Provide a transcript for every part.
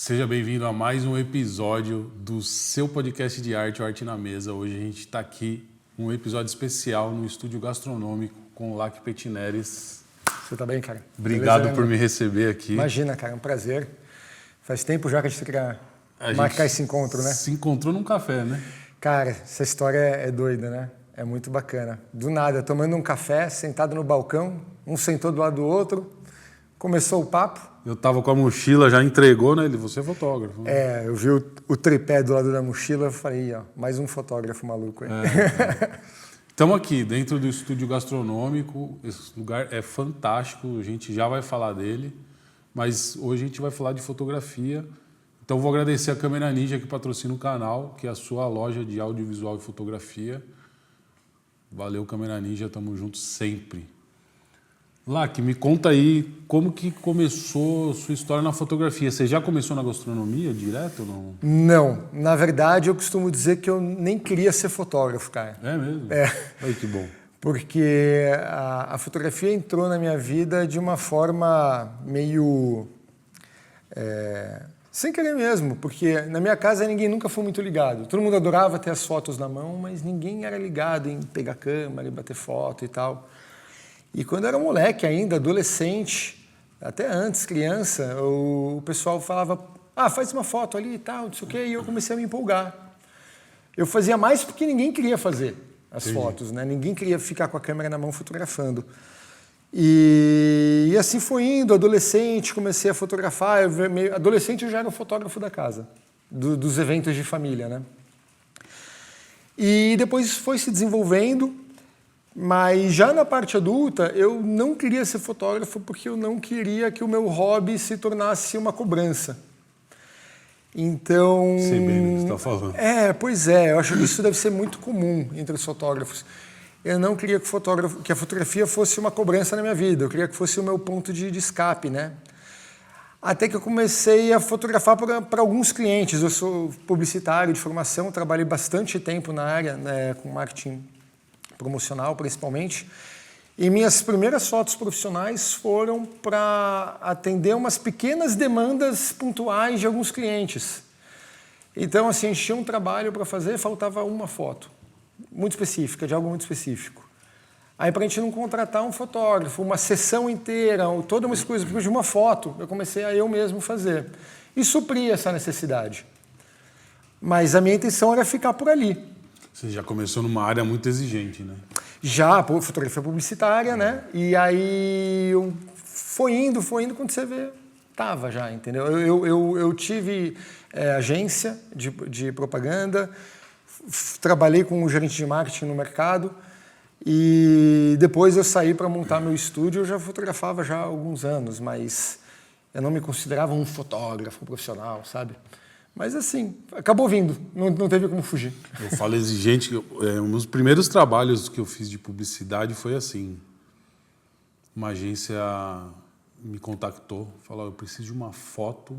Seja bem-vindo a mais um episódio do seu podcast de arte, o Arte na Mesa. Hoje a gente está aqui, um episódio especial no estúdio gastronômico com o Lac Petineres. Você tá bem, cara? Obrigado Beleza, por me receber aqui. Imagina, cara, é um prazer. Faz tempo já que a gente queria marcar esse encontro, né? Se encontrou num café, né? Cara, essa história é doida, né? É muito bacana. Do nada, tomando um café, sentado no balcão, um sentou do lado do outro, começou o papo. Eu tava com a mochila, já entregou, né? Você é fotógrafo. É, eu vi o tripé do lado da mochila, eu falei, ó, mais um fotógrafo maluco aí. Estamos aqui dentro do estúdio gastronômico, esse lugar é fantástico, a gente já vai falar dele, mas hoje a gente vai falar de fotografia. Então vou agradecer a Câmera Ninja que patrocina o canal, que é a sua loja de audiovisual e fotografia. Valeu, Câmera Ninja, tamo junto sempre. Lac, me conta aí como que começou a sua história na fotografia. Você já começou na gastronomia direto ou não? Não, na verdade eu costumo dizer que eu nem queria ser fotógrafo, cara. É mesmo? É. Ai, que bom. Porque a fotografia entrou na minha vida de uma forma meio... sem querer mesmo, porque na minha casa ninguém nunca foi muito ligado. Todo mundo adorava ter as fotos na mão, mas ninguém era ligado em pegar câmera e bater foto e tal. E quando eu era moleque ainda, adolescente, até antes, criança, o pessoal falava, faz uma foto ali e tal, não sei o quê, e eu comecei a me empolgar. Eu fazia mais porque ninguém queria fazer as fotos, né? Ninguém queria ficar com a câmera na mão fotografando. E assim foi indo, adolescente, comecei a fotografar. Adolescente eu já era o fotógrafo da casa, dos eventos de família, né? E depois foi se desenvolvendo. Mas já na parte adulta, eu não queria ser fotógrafo porque eu não queria que o meu hobby se tornasse uma cobrança. Então... Sei bem do que você está falando. Pois é, eu acho que isso deve ser muito comum entre os fotógrafos. Eu não queria que a fotografia fosse uma cobrança na minha vida, eu queria que fosse o meu ponto de escape, né? Até que eu comecei a fotografar para alguns clientes. Eu sou publicitário de formação, trabalhei bastante tempo na área, né, com marketing promocional principalmente, e minhas primeiras fotos profissionais foram para atender umas pequenas demandas pontuais de alguns clientes. Então, assim, a gente tinha um trabalho para fazer, faltava uma foto, muito específica, de algo muito específico. Aí, para a gente não contratar um fotógrafo, uma sessão inteira, toda uma coisa, de uma foto, eu comecei a eu mesmo fazer. E supri essa necessidade. Mas a minha intenção era ficar por ali. Você já começou numa área muito exigente, né? Já, fotografia publicitária, né? E aí foi indo, quando você vê, tava já, entendeu? Eu tive agência de propaganda, trabalhei com um gerente de marketing no mercado e depois eu saí para montar meu estúdio. Eu já fotografava já há alguns anos, mas eu não me considerava um fotógrafo profissional, sabe? Mas assim, acabou vindo, não teve como fugir. Eu falo exigente, um dos primeiros trabalhos que eu fiz de publicidade foi assim. Uma agência me contactou, falou, eu preciso de uma foto,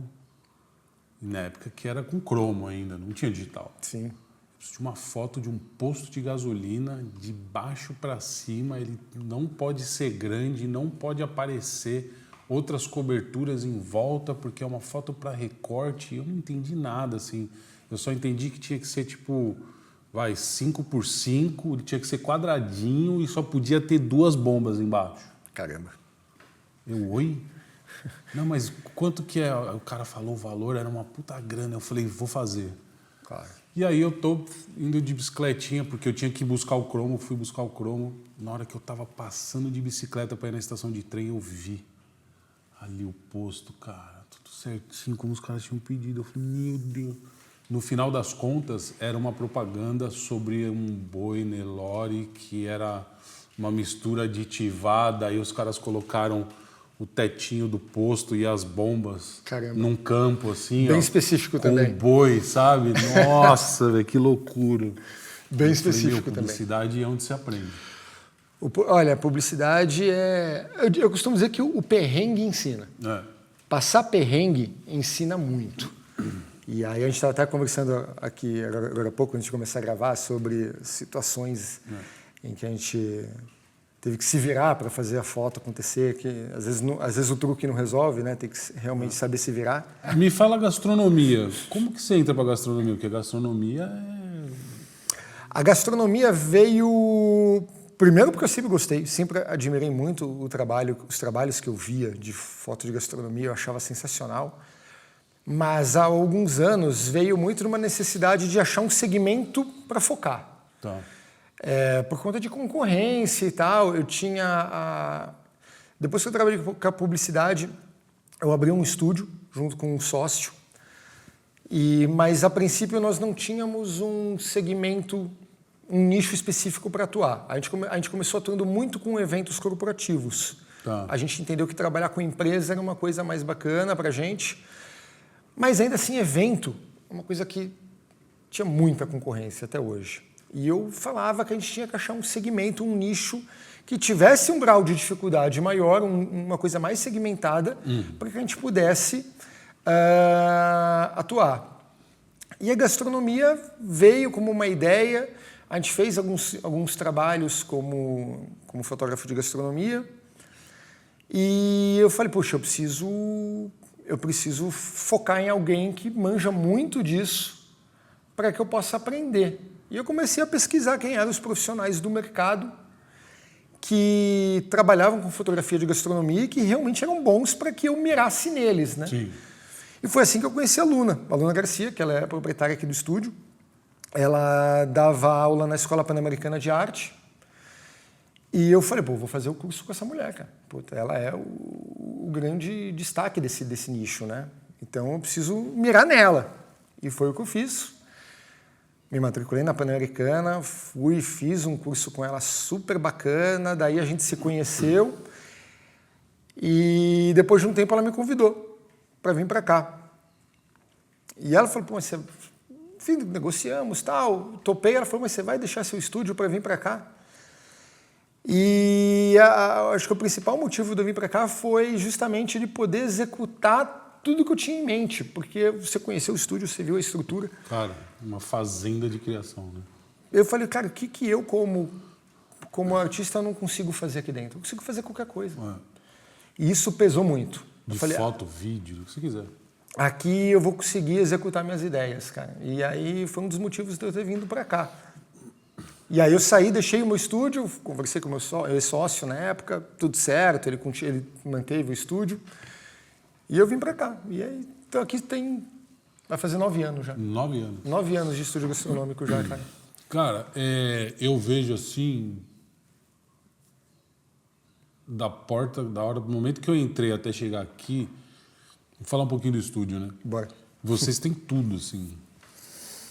na época que era com cromo ainda, não tinha digital. Sim. Eu preciso de uma foto de um posto de gasolina, de baixo para cima, ele não pode ser grande, não pode aparecer outras coberturas em volta, porque é uma foto para recorte. Eu não entendi nada, assim. Eu só entendi que tinha que ser, 5x5, tinha que ser quadradinho e só podia ter 2 bombas embaixo. Caramba. Oi? Não, mas quanto que é? O cara falou o valor, era uma puta grana. Eu falei, vou fazer. Claro. E aí eu tô indo de bicicletinha, porque eu tinha que buscar o cromo, fui buscar o cromo. Na hora que eu tava passando de bicicleta para ir na estação de trem, eu vi ali o posto, cara, tudo certinho, como os caras tinham pedido. Eu falei, meu Deus. No final das contas, era uma propaganda sobre um boi Nelore, que era uma mistura aditivada. Aí os caras colocaram o tetinho do posto e as bombas. Caramba. Num campo, assim. Bem específico com também. Um boi, sabe? Nossa, velho, que loucura. Bem específico também. Publicidade é onde se aprende. Olha, publicidade é... Eu costumo dizer que o perrengue ensina. Passar perrengue ensina muito. E aí a gente estava até conversando aqui agora há pouco, antes de começar a gravar, sobre situações em que a gente teve que se virar para fazer a foto acontecer, que às vezes o truque não resolve, né? Tem que realmente saber se virar. Me fala gastronomia. Como que você entra para gastronomia? Porque a gastronomia é... A gastronomia veio... Primeiro porque eu sempre gostei, sempre admirei muito os trabalhos que eu via de foto de gastronomia, eu achava sensacional. Mas há alguns anos veio muito numa necessidade de achar um segmento para focar. Tá. Por conta de concorrência e tal, eu tinha... Depois que eu trabalhei com a publicidade, eu abri um estúdio junto com um sócio, mas a princípio nós não tínhamos um segmento, um nicho específico para atuar. A gente começou atuando muito com eventos corporativos. Tá. A gente entendeu que trabalhar com empresa era uma coisa mais bacana para a gente, mas ainda assim evento é uma coisa que tinha muita concorrência até hoje. E eu falava que a gente tinha que achar um segmento, um nicho que tivesse um grau de dificuldade maior, uma coisa mais segmentada, para que a gente pudesse atuar. E a gastronomia veio como uma ideia, a gente fez alguns trabalhos como fotógrafo de gastronomia, e eu falei, poxa, eu preciso focar em alguém que manja muito disso para que eu possa aprender. E eu comecei a pesquisar quem eram os profissionais do mercado que trabalhavam com fotografia de gastronomia e que realmente eram bons para que eu mirasse neles, né? Sim. E foi assim que eu conheci a Luna Garcia, que ela é a proprietária aqui do estúdio. Ela dava aula na Escola Pan-Americana de Arte. E eu falei, vou fazer o curso com essa mulher, cara. Puta, ela é o grande destaque desse nicho, né? Então eu preciso mirar nela. E foi o que eu fiz. Me matriculei na Pan-Americana, fiz um curso com ela super bacana, daí a gente se conheceu e depois de um tempo ela me convidou para vir para cá. E ela falou, enfim, negociamos, tal, topei, ela falou, mas você vai deixar seu estúdio para vir para cá? E acho que o principal motivo de eu vir para cá foi justamente de poder executar tudo que eu tinha em mente, porque você conheceu o estúdio, você viu a estrutura. Cara, uma fazenda de criação, né? Eu falei, cara, o que eu, como artista, não consigo fazer aqui dentro? Eu consigo fazer qualquer coisa. E isso pesou muito. De foto, vídeo, o que você quiser. Aqui eu vou conseguir executar minhas ideias, cara. E aí foi um dos motivos de eu ter vindo para cá. E aí eu saí, deixei o meu estúdio, conversei com o meu sócio na época, tudo certo, ele manteve o estúdio. E eu vim para cá. E aí, então aqui vai fazer 9 anos já. 9 anos. 9 anos de estúdio gastronômico já, cara. Cara, eu vejo assim, da hora do momento que eu entrei até chegar aqui, vou falar um pouquinho do estúdio, né? Bora. Vocês têm tudo, assim.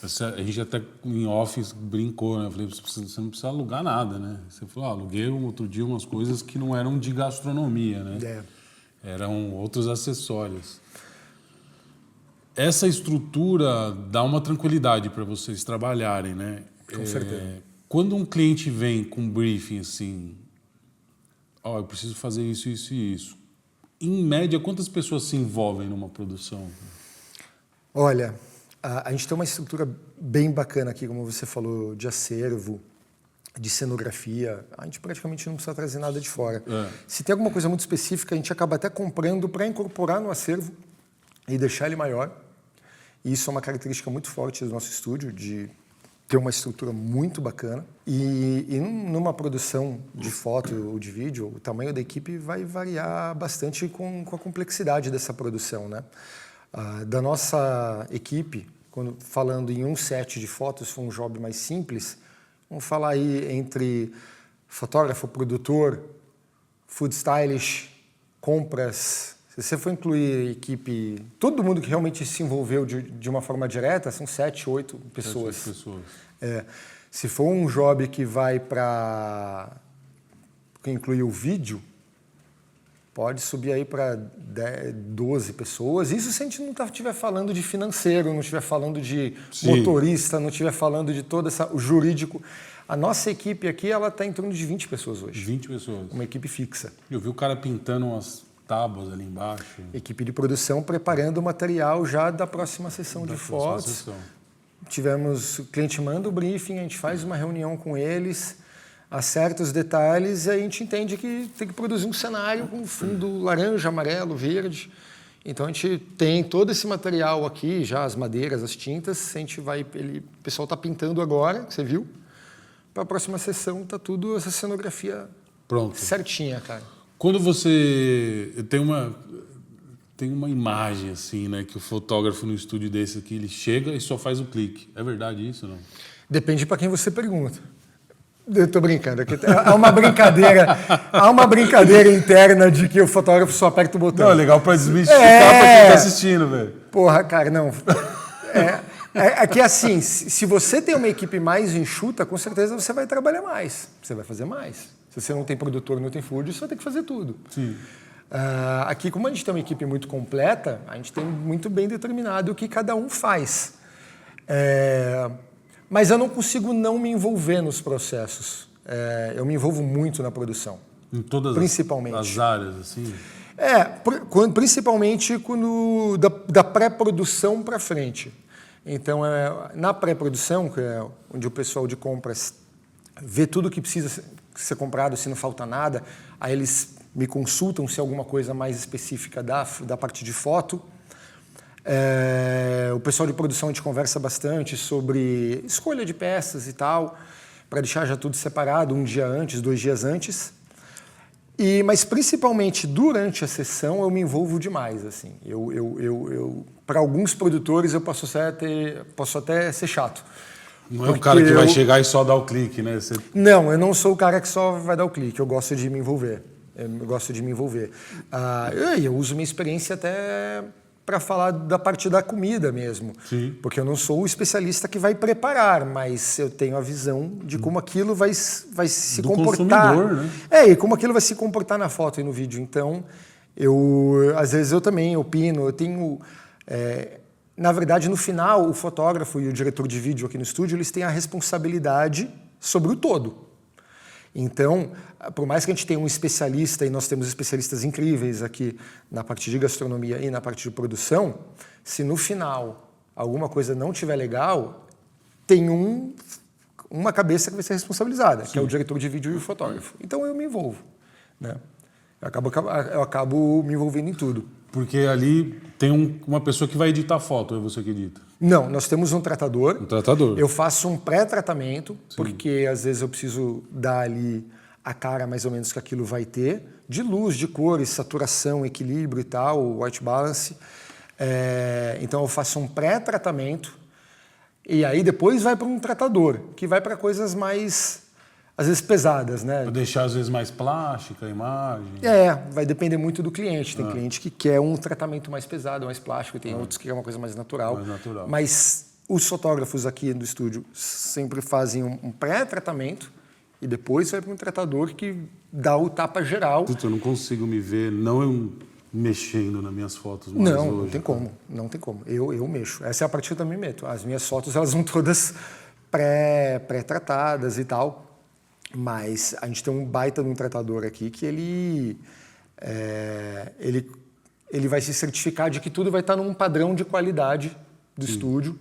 A gente até em office brincou, né? Eu falei, você não precisa alugar nada, né? Você falou, aluguei outro dia umas coisas que não eram de gastronomia, né? Eram outros acessórios. Essa estrutura dá uma tranquilidade para vocês trabalharem, né? Com certeza. Quando um cliente vem com um briefing assim, eu preciso fazer isso, isso e isso. Em média, quantas pessoas se envolvem numa produção? Olha, a gente tem uma estrutura bem bacana aqui, como você falou, de acervo, de cenografia. A gente praticamente não precisa trazer nada de fora. Se tem alguma coisa muito específica, a gente acaba até comprando para incorporar no acervo e deixar ele maior. E isso é uma característica muito forte do nosso estúdio, de ter uma estrutura muito bacana. E numa produção de foto ou de vídeo, o tamanho da equipe vai variar bastante com a complexidade dessa produção, né? Da nossa equipe, falando em um set de fotos, foi um job mais simples, vamos falar aí entre fotógrafo, produtor, food stylist, compras. Se você for incluir equipe, todo mundo que realmente se envolveu de uma forma direta, são 7, 8 pessoas. 7 pessoas. Se for um job que vai que inclui o vídeo, pode subir aí para 12 pessoas. Isso se a gente não estiver falando de financeiro, não estiver falando de motorista, não estiver falando de todo o jurídico. A nossa equipe aqui, ela está em torno de 20 pessoas hoje. 20 pessoas. Uma equipe fixa. Eu vi o cara pintando umas tábuas ali embaixo. Equipe de produção preparando o material já da próxima sessão de fotos. O cliente manda o briefing, a gente faz uma reunião com eles, acerta os detalhes e a gente entende que tem que produzir um cenário com fundo laranja, amarelo, verde. Então a gente tem todo esse material aqui, já as madeiras, as tintas, a gente vai, o pessoal está pintando agora, que você viu. Para a próxima sessão tá tudo essa cenografia pronto, certinha, cara. Quando você tem uma imagem assim, né, que o fotógrafo no estúdio desse aqui, ele chega e só faz o clique. É verdade isso, não? Depende para quem você pergunta. Eu tô brincando. Há uma brincadeira interna de que o fotógrafo só aperta o botão. Não, é legal para desmistificar para quem tá assistindo, velho. Porra, cara, não. É que assim, se você tem uma equipe mais enxuta, com certeza você vai trabalhar mais. Você vai fazer mais. Se você não tem produtor, não tem food, você vai ter que fazer tudo. Sim. Aqui, como a gente tem uma equipe muito completa, a gente tem muito bem determinado o que cada um faz. Mas eu não consigo não me envolver nos processos. Eu me envolvo muito na produção. Em todas principalmente. as áreas, assim? Principalmente da pré-produção para frente. Então, na pré-produção, que é onde o pessoal de compras vê tudo que precisa ser comprado, se não falta nada, aí eles me consultam se é alguma coisa mais específica da parte de foto. O pessoal de produção a gente conversa bastante sobre escolha de peças e tal, para deixar já tudo separado 1 dia antes, 2 dias antes. Mas principalmente durante a sessão eu me envolvo demais. Assim. Para alguns produtores eu posso até ser chato. Não é o cara que vai chegar e só dar o clique, né? Não, eu não sou o cara que só vai dar o clique, eu gosto de me envolver. Eu uso minha experiência até para falar da parte da comida mesmo. Sim. Porque eu não sou o especialista que vai preparar, mas eu tenho a visão de como aquilo vai se comportar. Consumidor, né? E como aquilo vai se comportar na foto e no vídeo. Então, às vezes eu também opino, eu tenho... na verdade, no final, o fotógrafo e o diretor de vídeo aqui no estúdio, eles têm a responsabilidade sobre o todo. Então, por mais que a gente tenha um especialista, e nós temos especialistas incríveis aqui na parte de gastronomia e na parte de produção, se no final alguma coisa não estiver legal, tem uma cabeça que vai ser responsabilizada, que é o diretor de vídeo e o fotógrafo. Então eu me envolvo, né? Eu acabo me envolvendo em tudo. Porque ali tem uma pessoa que vai editar a foto, ou é você que edita? Não, nós temos um tratador. Um tratador. Eu faço um pré-tratamento, porque às vezes eu preciso dar ali a cara mais ou menos que aquilo vai ter, de luz, de cores, saturação, equilíbrio e tal, white balance. Então eu faço um pré-tratamento e aí depois vai para um tratador, que vai para coisas mais... às vezes pesadas, né? Para deixar, às vezes, mais plástica a imagem. Vai depender muito do cliente. Tem cliente que quer um tratamento mais pesado, mais plástico, tem outros que querem uma coisa mais natural. Mas os fotógrafos aqui do estúdio sempre fazem um pré-tratamento e depois vai para um tratador que dá o tapa geral. Eu não consigo me ver, mexendo nas minhas fotos mais hoje. Não tem como. Não tem como. Eu mexo. Essa é a parte que eu também meto. As minhas fotos, elas vão todas pré-tratadas e tal. Mas a gente tem um baita de um tratador aqui que ele vai se certificar de que tudo vai estar num padrão de qualidade do estúdio,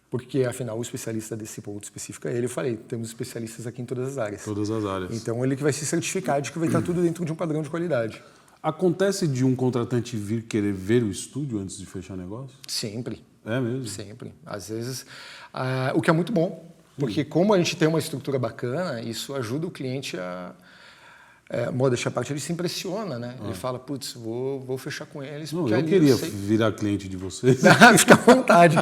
porque afinal o especialista desse ponto específico é ele. Eu falei, temos especialistas aqui em todas as áreas. Todas as áreas. Então ele que vai se certificar de que vai estar tudo dentro de um padrão de qualidade. Acontece de um contratante vir querer ver o estúdio antes de fechar negócio? Sempre. É mesmo? Sempre. Às vezes, o que é muito bom. Porque como a gente tem uma estrutura bacana, isso ajuda o cliente modéstia à parte, ele se impressiona, né? Ele fala, putz, vou fechar com eles. Não, eu queria virar cliente de vocês. Fica à vontade.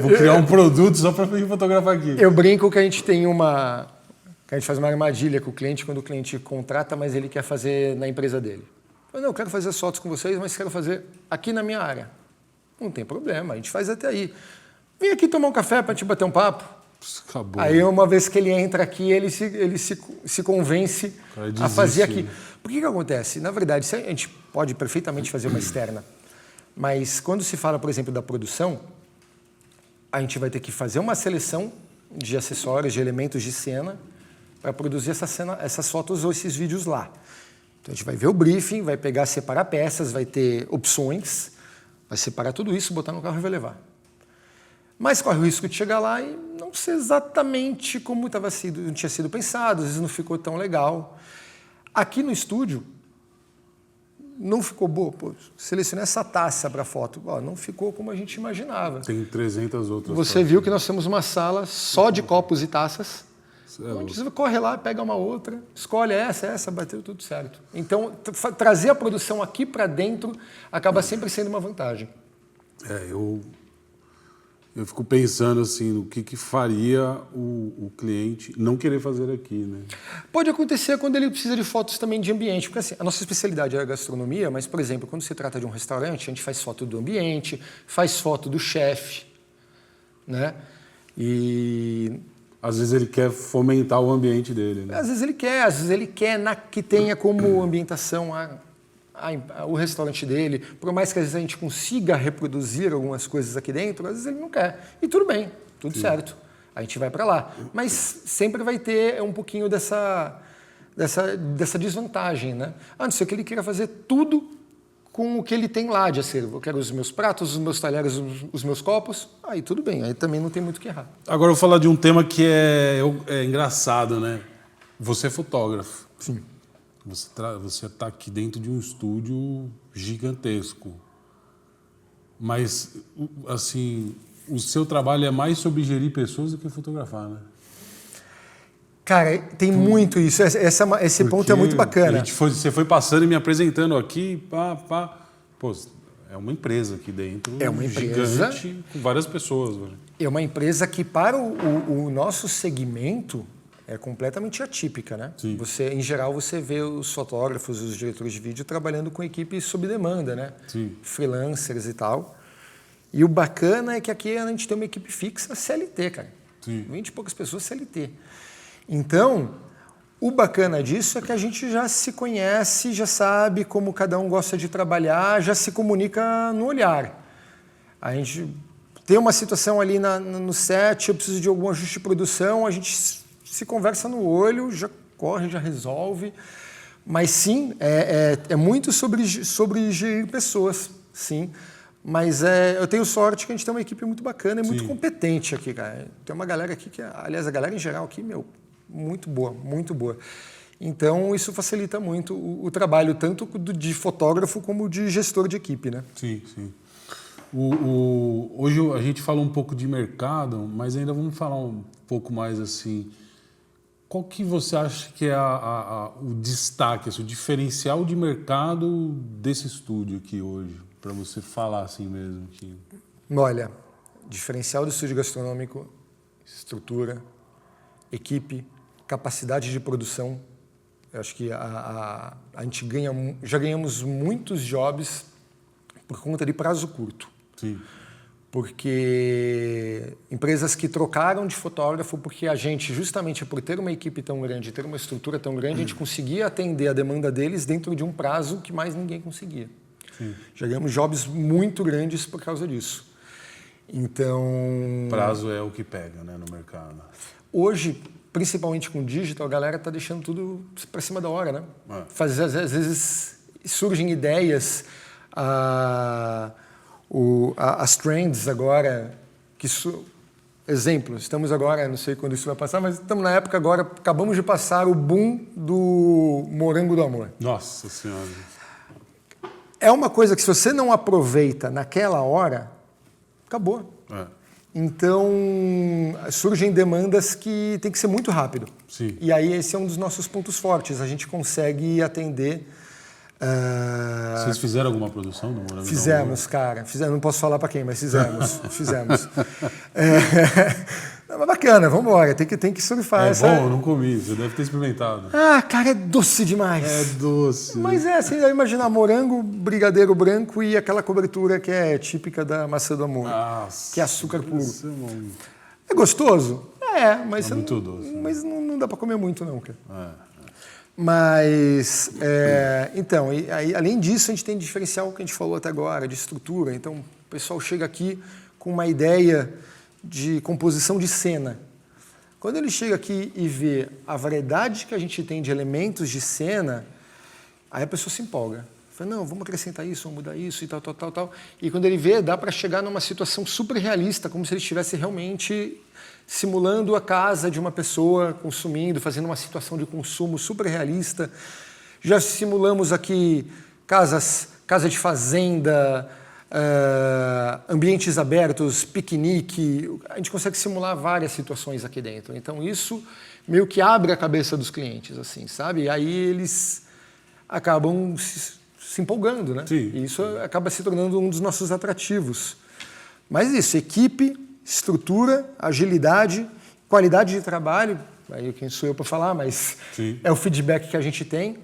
Vou criar um produto só para vir fotografar aqui. Eu brinco que a gente tem que a gente faz uma armadilha com o cliente quando o cliente contrata, mas ele quer fazer na empresa dele. Eu quero fazer as fotos com vocês, mas quero fazer aqui na minha área. Não tem problema, a gente faz até aí. Vem aqui tomar um café para a gente bater um papo. Acabou. Aí uma vez que ele entra aqui, ele se convence a fazer aqui. Por que acontece? Na verdade, a gente pode perfeitamente fazer uma externa, mas quando se fala, por exemplo, da produção, a gente vai ter que fazer uma seleção de acessórios, de elementos de cena, para produzir essas fotos ou esses vídeos lá. Então a gente vai ver o briefing, vai pegar, separar peças, vai ter opções, vai separar tudo isso, botar no carro e vai levar. Mas corre o risco de chegar lá e não ser exatamente como não tinha sido pensado, às vezes não ficou tão legal. Aqui no estúdio, não ficou boa. Pô, selecionei essa taça para foto. Ó, não ficou como a gente imaginava. Tem 300 outras. Você viu que nós temos uma sala só de copos e taças. louco. Você corre lá, pega uma outra, escolhe essa, bateu tudo certo. Então, trazer a produção aqui para dentro acaba sempre sendo uma vantagem. Eu fico pensando assim, no que faria o cliente não querer fazer aqui, né? Pode acontecer quando ele precisa de fotos também de ambiente, porque assim, a nossa especialidade é a gastronomia, mas, por exemplo, quando se trata de um restaurante, a gente faz foto do ambiente, faz foto do chefe, né? E às vezes ele quer fomentar o ambiente dele, né? às vezes ele quer que tenha como ambientação o restaurante dele, por mais que às vezes a gente consiga reproduzir algumas coisas aqui dentro, às vezes ele não quer. E tudo bem, tudo certo. A gente vai para lá. Mas sempre vai ter um pouquinho dessa desvantagem, né? A não ser que ele queira fazer tudo com o que ele tem lá de acervo. Eu quero os meus pratos, os meus talheres, os meus copos. Aí tudo bem, aí também não tem muito o que errar. Agora eu vou falar de um tema que é engraçado, né? Você é fotógrafo. Sim. Você está aqui dentro de um estúdio gigantesco. Mas, assim, o seu trabalho é mais sobre gerir pessoas do que fotografar, né? Cara, tem muito isso. Esse ponto é muito bacana. Você foi passando e me apresentando aqui, Pô, é uma empresa aqui dentro. É uma empresa gigante, com várias pessoas. Velho. É uma empresa que, para o nosso segmento, é completamente atípica, né? Sim. Em geral, você vê os fotógrafos, os diretores de vídeo trabalhando com equipes sob demanda, né? Sim. Freelancers e tal. E o bacana é que aqui a gente tem uma equipe fixa CLT, cara. Sim. 20 e poucas pessoas CLT. Então, o bacana disso é que a gente já se conhece, já sabe como cada um gosta de trabalhar, já se comunica no olhar. A gente tem uma situação ali no set, eu preciso de algum ajuste de produção, a gente se conversa no olho, já corre, já resolve. Mas sim, é muito sobre gerir pessoas, sim. Mas eu tenho sorte que a gente tem uma equipe muito bacana e muito competente aqui, cara. Tem uma galera aqui aliás, a galera em geral aqui, muito boa, muito boa. Então, isso facilita muito o trabalho, tanto de fotógrafo como de gestor de equipe, né? Sim, sim. Hoje a gente falou um pouco de mercado, mas ainda vamos falar um pouco mais assim. Qual que você acha que é o destaque, assim, o diferencial de mercado desse estúdio aqui hoje? Para você falar assim mesmo. Olha, diferencial do estúdio gastronômico, estrutura, equipe, capacidade de produção. Eu acho que a gente já ganhamos muitos jobs por conta de prazo curto. Sim. Porque empresas que trocaram de fotógrafo, porque a gente, justamente por ter uma equipe tão grande, ter uma estrutura tão grande, a gente conseguia atender a demanda deles dentro de um prazo que mais ninguém conseguia. Sim. Já ganhamos jobs muito grandes por causa disso. Então... Prazo é o que pega, né, no mercado. Hoje, principalmente com o digital, a galera está deixando tudo para cima da hora, né? Às vezes surgem ideias, as trends agora, exemplo, estamos agora, não sei quando isso vai passar, mas estamos na época agora, acabamos de passar o boom do morango do amor. Nossa Senhora. É uma coisa que se você não aproveita naquela hora, acabou. Então, surgem demandas que tem que ser muito rápido. Sim. E aí esse é um dos nossos pontos fortes. A gente consegue atender... Vocês fizeram alguma produção do Morango? Fizemos, cara. Não posso falar para quem, mas fizemos. Mas bacana, vamos embora. Tem que surfar. Bom, eu não comi. Você deve ter experimentado. Cara, é doce demais. É doce. Mas você deve imaginar morango, brigadeiro branco e aquela cobertura que é típica da maçã do amor. Nossa, que é açúcar puro. É É gostoso? Mas, muito doce. Mas não dá para comer muito, não, cara. Mas, então, além disso, a gente tem diferencial que a gente falou até agora, de estrutura. Então, o pessoal chega aqui com uma ideia de composição de cena. Quando ele chega aqui e vê a variedade que a gente tem de elementos de cena, aí a pessoa se empolga. Fala, não, vamos acrescentar isso, vamos mudar isso e tal, tal, tal, tal. E quando ele vê, dá para chegar numa situação super realista, como se ele estivesse realmente simulando a casa de uma pessoa, consumindo, fazendo uma situação de consumo super realista. Já simulamos aqui casa de fazenda, ambientes abertos, piquenique. A gente consegue simular várias situações aqui dentro. Então, isso meio que abre a cabeça dos clientes, assim, sabe? E aí eles acabam se empolgando, né? Sim. E isso acaba se tornando um dos nossos atrativos. Mas isso, equipe, estrutura, agilidade, qualidade de trabalho, aí quem sou eu para falar, mas Sim. é o feedback que a gente tem.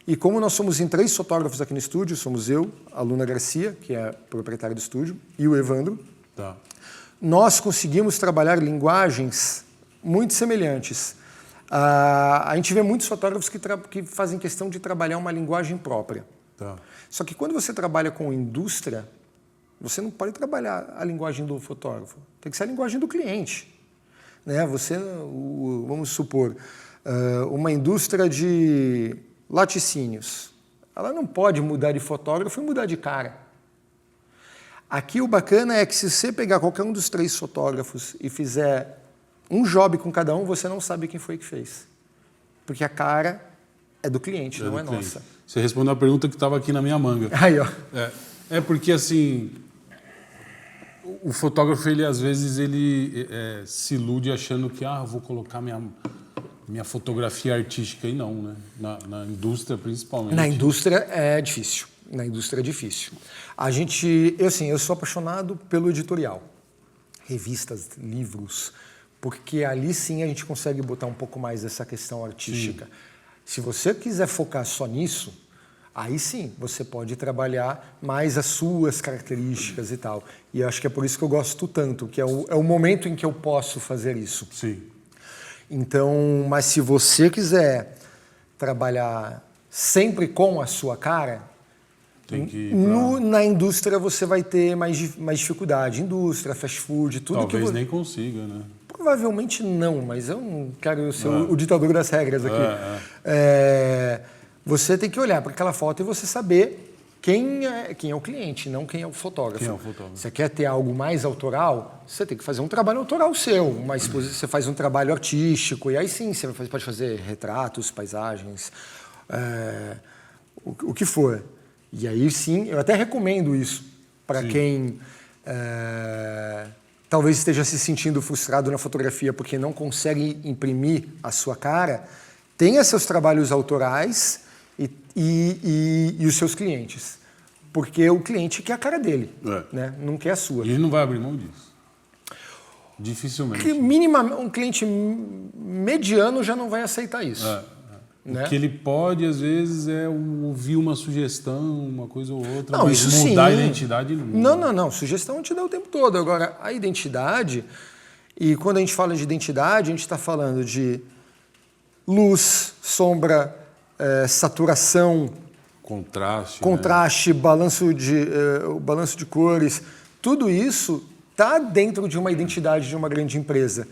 E como nós somos em 3 fotógrafos aqui no estúdio, somos eu, a Luna Garcia, que é a proprietária do estúdio, e o Evandro, Tá. nós conseguimos trabalhar linguagens muito semelhantes. A gente vê muitos fotógrafos que fazem questão de trabalhar uma linguagem própria. Tá. Só que quando você trabalha com indústria, você não pode trabalhar a linguagem do fotógrafo. Tem que ser a linguagem do cliente. Né? Vamos supor, uma indústria de laticínios. Ela não pode mudar de fotógrafo e mudar de cara. Aqui o bacana é que se você pegar qualquer um dos 3 fotógrafos e fizer um job com cada um, você não sabe quem foi que fez. Porque a cara é do cliente, não é nossa. Você respondeu a pergunta que estava aqui na minha manga. Aí, ó. É porque, assim, o fotógrafo, ele às vezes, ele se ilude achando que, vou colocar minha fotografia artística. E não, né? Na indústria, principalmente. Na indústria é difícil. Na indústria é difícil. Eu sou apaixonado pelo editorial. Revistas, livros, porque ali sim a gente consegue botar um pouco mais essa questão artística. Sim. Se você quiser focar só nisso, aí sim você pode trabalhar mais as suas características e tal. E eu acho que é por isso que eu gosto tanto, que é o momento em que eu posso fazer isso. Sim. Então, mas se você quiser trabalhar sempre com a sua cara, na indústria você vai ter mais dificuldade. Indústria, fast food, tudo. Talvez nem consiga, né? Provavelmente não, mas eu não quero ser o ditador das regras aqui. Você tem que olhar para aquela foto e você saber quem é o cliente, não quem é o fotógrafo. Quem é o fotógrafo? Você quer ter algo mais autoral, você tem que fazer um trabalho autoral seu, mas você faz um trabalho artístico, e aí sim você pode fazer retratos, paisagens, o que for. E aí sim, eu até recomendo isso para quem talvez esteja se sentindo frustrado na fotografia porque não consegue imprimir a sua cara. Tenha seus trabalhos autorais e os seus clientes. Porque o cliente quer a cara dele, né? Não quer a sua. E ele não vai abrir mão disso. Dificilmente. Um cliente mediano já não vai aceitar isso. Né? O que ele pode, às vezes, é ouvir uma sugestão, uma coisa ou outra, não, mas isso mudar sim. a identidade não. Não. Sugestão a gente dá o tempo todo. Agora, a identidade, e quando a gente fala de identidade, a gente está falando de luz, sombra, saturação, contraste, né? balanço de cores. Tudo isso está dentro de uma identidade de uma grande empresa.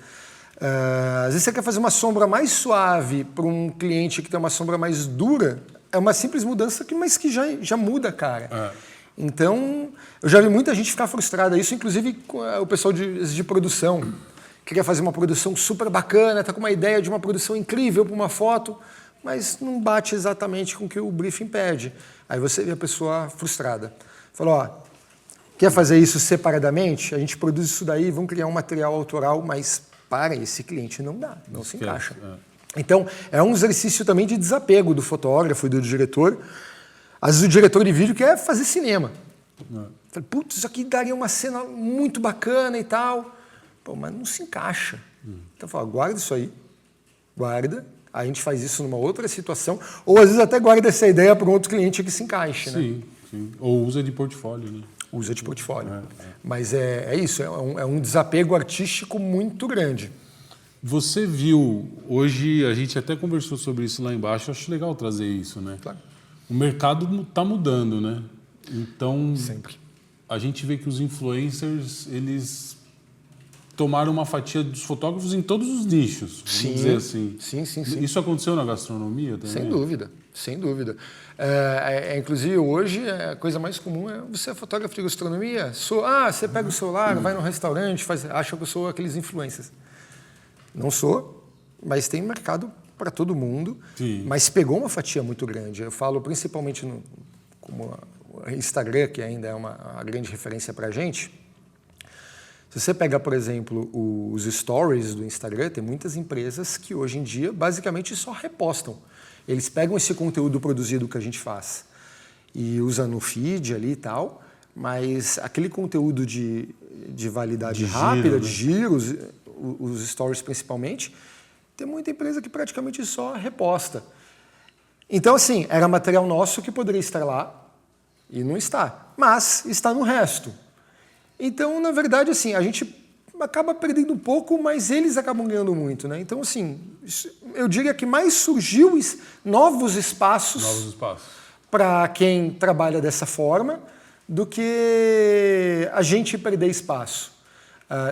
Às vezes você quer fazer uma sombra mais suave para um cliente que tem uma sombra mais dura, é uma simples mudança, mas que já muda a cara. Então, eu já vi muita gente ficar frustrada. Isso, inclusive, o pessoal de produção. Queria fazer uma produção super bacana, está com uma ideia de uma produção incrível para uma foto, mas não bate exatamente com o que o briefing pede. Aí você vê a pessoa frustrada. Falou, quer fazer isso separadamente? A gente produz isso daí, vamos criar um material autoral, mas para esse cliente não dá, não se encaixa. Então, é um exercício também de desapego do fotógrafo e do diretor. Às vezes o diretor de vídeo quer fazer cinema. Fala, putz, isso aqui daria uma cena muito bacana e tal. Pô, mas não se encaixa. Então, fala, guarda isso aí, guarda. A gente faz isso numa outra situação. Ou, às vezes, até guarda essa ideia para um outro cliente que se encaixe. Sim. Ou usa de portfólio, né? Usa de portfólio. Mas é isso, é um desapego artístico muito grande. Você viu, hoje a gente até conversou sobre isso lá embaixo, eu acho legal trazer isso, né? Claro. O mercado está mudando, né? Então, sempre. A gente vê que os influencers, eles tomaram uma fatia dos fotógrafos em todos os nichos, vamos dizer assim. Sim. Isso aconteceu na gastronomia também? Sem dúvida, sem dúvida. Inclusive, hoje, a coisa mais comum é você é fotógrafo de gastronomia? Você pega o celular, vai no restaurante, acha que eu sou aqueles influencers. Não sou, mas tem mercado para todo mundo, Sim. mas pegou uma fatia muito grande. Eu falo principalmente como o Instagram, que ainda é uma grande referência para a gente. Se você pega, por exemplo, os stories do Instagram, tem muitas empresas que hoje em dia basicamente só repostam. Eles pegam esse conteúdo produzido que a gente faz e usam no feed ali e tal, mas aquele conteúdo de validade rápida, de giros, os stories principalmente, tem muita empresa que praticamente só reposta. Então, assim, era material nosso que poderia estar lá e não está, mas está no resto. Então, na verdade, assim, a gente acaba perdendo um pouco, mas eles acabam ganhando muito, né? Então, assim, eu diria que mais surgiu novos espaços para quem trabalha dessa forma do que a gente perder espaço.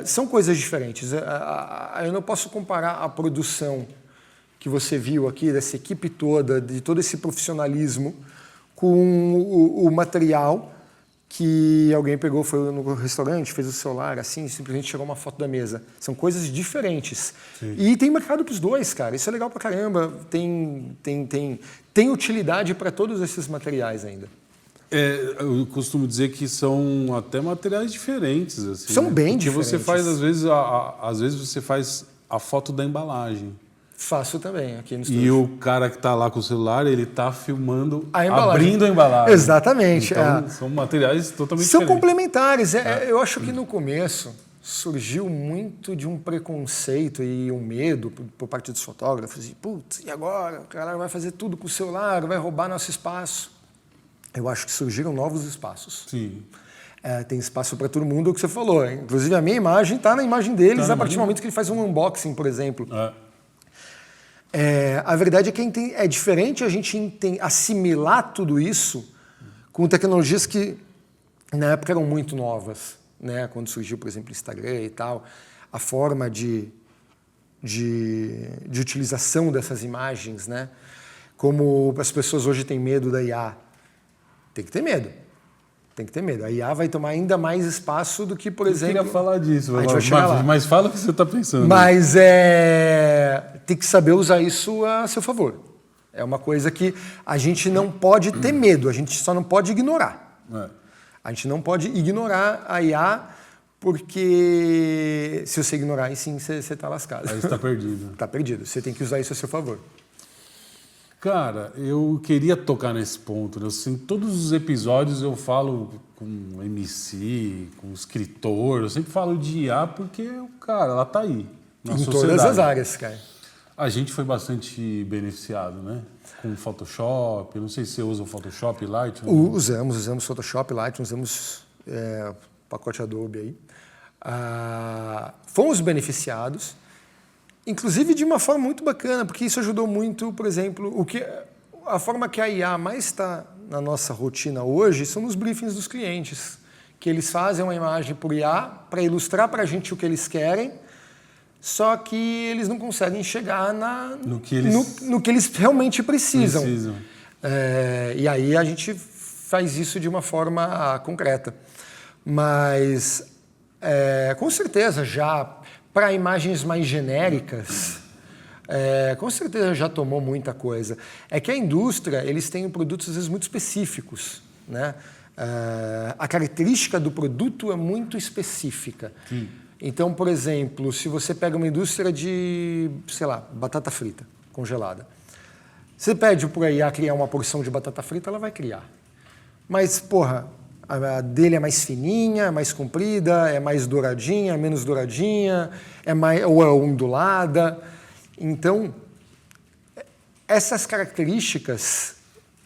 São coisas diferentes. Eu não posso comparar a produção que você viu aqui, dessa equipe toda, de todo esse profissionalismo, com o material que alguém pegou, foi no restaurante, fez o celular, assim, simplesmente tirou uma foto da mesa. São coisas diferentes. Sim. E tem mercado para os dois, cara. Isso é legal pra caramba. Tem utilidade para todos esses materiais ainda. Eu costumo dizer que são até materiais diferentes. Assim, são bem diferentes. Porque você faz, às vezes você faz a foto da embalagem. Faço também, aqui no estúdio. E o cara que está lá com o celular, ele está filmando, abrindo a embalagem. Exatamente. Então, são materiais totalmente diferentes. São complementares. Eu acho que no começo surgiu muito de um preconceito e um medo por parte dos fotógrafos. E, putz, e agora? O cara vai fazer tudo com o celular, vai roubar nosso espaço. Eu acho que surgiram novos espaços. Sim. Tem espaço para todo mundo, o que você falou. Inclusive, a minha imagem está na imagem deles a partir do momento que ele faz um unboxing, por exemplo. A verdade é que é diferente a gente assimilar tudo isso com tecnologias que na época eram muito novas, né? Quando surgiu, por exemplo, o Instagram e tal, a forma de utilização dessas imagens, né? Como as pessoas hoje têm medo da IA. Tem que ter medo. Tem que ter medo. A IA vai tomar ainda mais espaço do que, por exemplo... Eu queria falar disso, mas fala o que você está pensando. Mas tem que saber usar isso a seu favor. É uma coisa que a gente não pode ter medo, a gente só não pode ignorar. A gente não pode ignorar a IA, porque se você ignorar, aí sim você está lascado. Aí você está perdido. Está perdido. Você tem que usar isso a seu favor. Cara, eu queria tocar nesse ponto. Né? Em todos os episódios eu falo com MC, com escritor, eu sempre falo de IA porque, cara, ela tá aí. Na sociedade. Todas as áreas, cara. A gente foi bastante beneficiado, né? Com Photoshop, eu não sei se você usa o Photoshop e Lightroom. Usamos Photoshop, Lightroom, usamos o pacote Adobe aí. Fomos beneficiados. Inclusive de uma forma muito bacana, porque isso ajudou muito, por exemplo, a forma que a IA mais está na nossa rotina hoje são nos briefings dos clientes, que eles fazem uma imagem por IA para ilustrar para a gente o que eles querem, só que eles não conseguem chegar no que eles realmente precisam. E aí a gente faz isso de uma forma concreta. Mas, com certeza, já... Para imagens mais genéricas, com certeza já tomou muita coisa. É que a indústria, eles têm produtos, às vezes, muito específicos, né? A característica do produto é muito específica. Sim. Então, por exemplo, se você pega uma indústria de, sei lá, batata frita congelada, você pede por aí a criar uma porção de batata frita, ela vai criar. Mas, porra... A dele é mais fininha, é mais comprida, é mais douradinha, é menos douradinha, ou é ondulada. Então, essas características,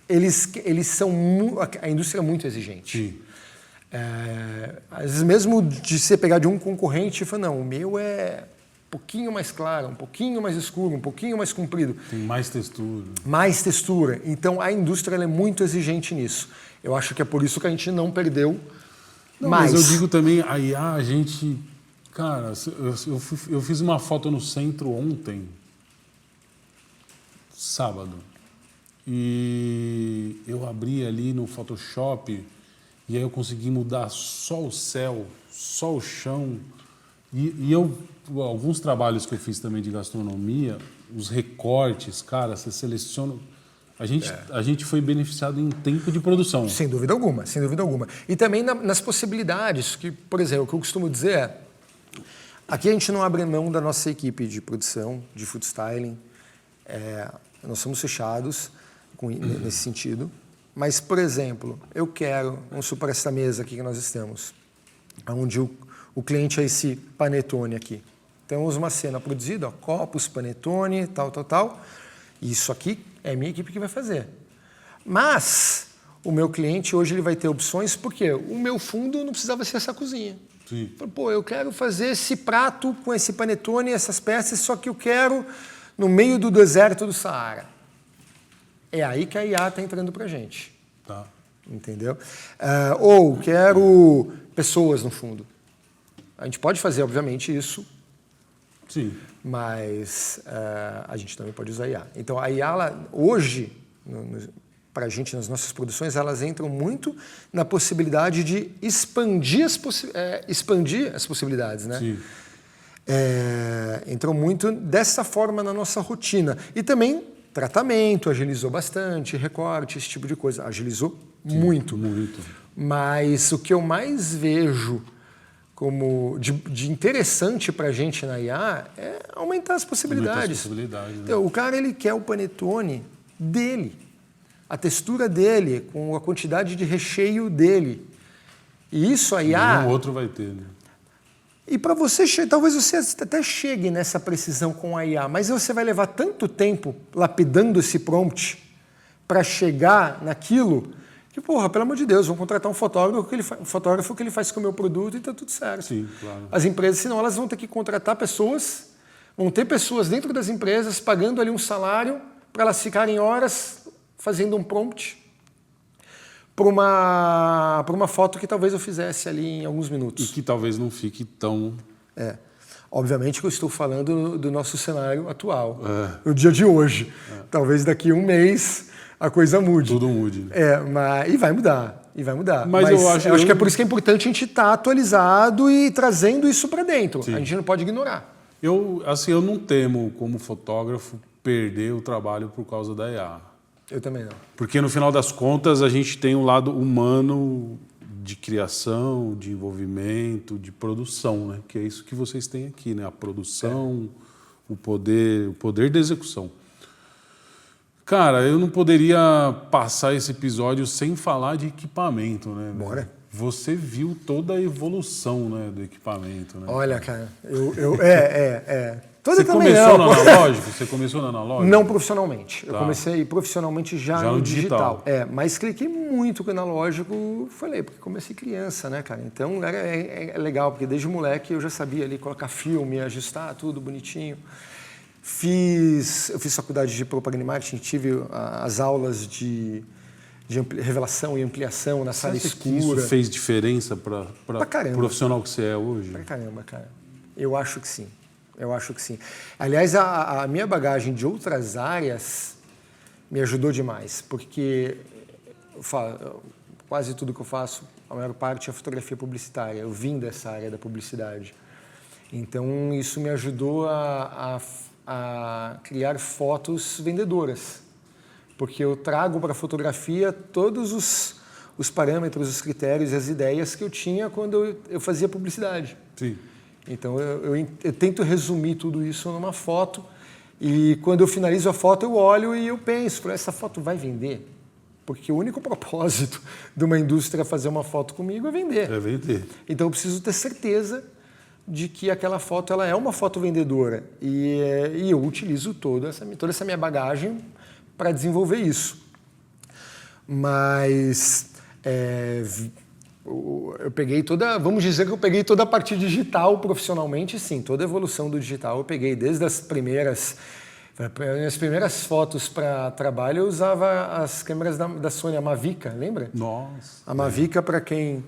a indústria é muito exigente. Às vezes mesmo de você pegar de um concorrente e falar, não, o meu é um pouquinho mais claro, um pouquinho mais escuro, um pouquinho mais comprido. Tem mais textura. Mais textura. Então, a indústria ela é muito exigente nisso. Eu acho que é por isso que a gente não perdeu mais. Mas eu digo também, a IA, a gente Cara, eu fiz uma foto no centro ontem, sábado, e eu abri ali no Photoshop e aí eu consegui mudar só o céu, só o chão. E alguns trabalhos que eu fiz também de gastronomia, os recortes, cara, você seleciona... A gente foi beneficiado em tempo de produção. Sem dúvida alguma, sem dúvida alguma. E também nas possibilidades, que, por exemplo, o que eu costumo dizer é, aqui a gente não abre mão da nossa equipe de produção, de food styling, nós somos fechados nesse sentido, mas, por exemplo, eu quero, vamos supor essa mesa aqui que nós estamos, onde o cliente é esse panetone aqui. Temos uma cena produzida, ó, copos, panetone, tal, tal, tal. Isso aqui é a minha equipe que vai fazer. Mas o meu cliente hoje ele vai ter opções porque o meu fundo não precisava ser essa cozinha. Sim. Pô, eu quero fazer esse prato com esse panetone, essas peças, só que eu quero no meio do deserto do Saara. É aí que a IA está entrando para a gente. Tá. Entendeu? Ou quero pessoas no fundo. A gente pode fazer, obviamente, isso. Sim. Mas a gente também pode usar a IA. Então, a IA, hoje, para a gente, nas nossas produções, elas entram muito na possibilidade de expandir as possibilidades, né? Sim. Entrou muito dessa forma na nossa rotina. E também tratamento, agilizou bastante, recorte, esse tipo de coisa. Agilizou muito. Muito. Mas o que eu mais vejo como de interessante para a gente na IA é aumentar as possibilidades. Né? Então, o cara ele quer o panetone dele, a textura dele, com a quantidade de recheio dele. E isso a IA... Nenhum outro vai ter, né? E para você, talvez você até chegue nessa precisão com a IA, mas você vai levar tanto tempo lapidando esse prompt para chegar naquilo que, porra, pelo amor de Deus, vão contratar um fotógrafo que ele faz com o meu produto e está tudo certo. Sim, claro. As empresas, senão elas vão ter que contratar pessoas, vão ter pessoas dentro das empresas pagando ali um salário para elas ficarem horas fazendo um prompt para uma foto que talvez eu fizesse ali em alguns minutos. E que talvez não fique tão... Obviamente que eu estou falando do nosso cenário atual, no dia de hoje. Talvez daqui a um mês a coisa mude. Tudo mude. E vai mudar. Mas eu acho que é por isso que é importante a gente estar atualizado e trazendo isso para dentro. Sim. A gente não pode ignorar. Eu não temo, como fotógrafo, perder o trabalho por causa da IA. Eu também não. Porque, no final das contas, a gente tem um lado humano de criação, de envolvimento, de produção, né? Que é isso que vocês têm aqui, né? A produção, o poder da execução. Cara, eu não poderia passar esse episódio sem falar de equipamento, né? Bora. Você viu toda a evolução, né, do equipamento, né? Olha, cara, Você começou no analógico? Você começou no analógico? Não profissionalmente. Eu comecei profissionalmente já no digital. Mas cliquei muito com o analógico, porque comecei criança, né, cara? Então é legal, porque desde moleque eu já sabia ali colocar filme, ajustar tudo bonitinho. Eu fiz faculdade de propaganda e marketing, tive as aulas de revelação e ampliação na sala escura. Isso fez diferença para o profissional que você é hoje? Pra caramba, cara. Eu acho que sim. Aliás, a minha bagagem de outras áreas me ajudou demais, porque quase tudo que eu faço, a maior parte é fotografia publicitária. Eu vim dessa área da publicidade. Então, isso me ajudou a criar fotos vendedoras, porque eu trago para a fotografia todos os parâmetros, os critérios e as ideias que eu tinha quando eu fazia publicidade. Sim. Então, eu tento resumir tudo isso numa foto e quando eu finalizo a foto, eu olho e eu penso, essa foto vai vender? Porque o único propósito de uma indústria fazer uma foto comigo é vender. É vender. Então, eu preciso ter certeza de que aquela foto ela é uma foto vendedora e eu utilizo toda essa minha bagagem para desenvolver isso. Mas eu peguei vamos dizer que eu peguei toda a parte digital profissionalmente, sim, toda a evolução do digital eu peguei desde as primeiras fotos para trabalho, eu usava as câmeras da Sony, a Mavica, lembra? Nossa. A Mavica, para quem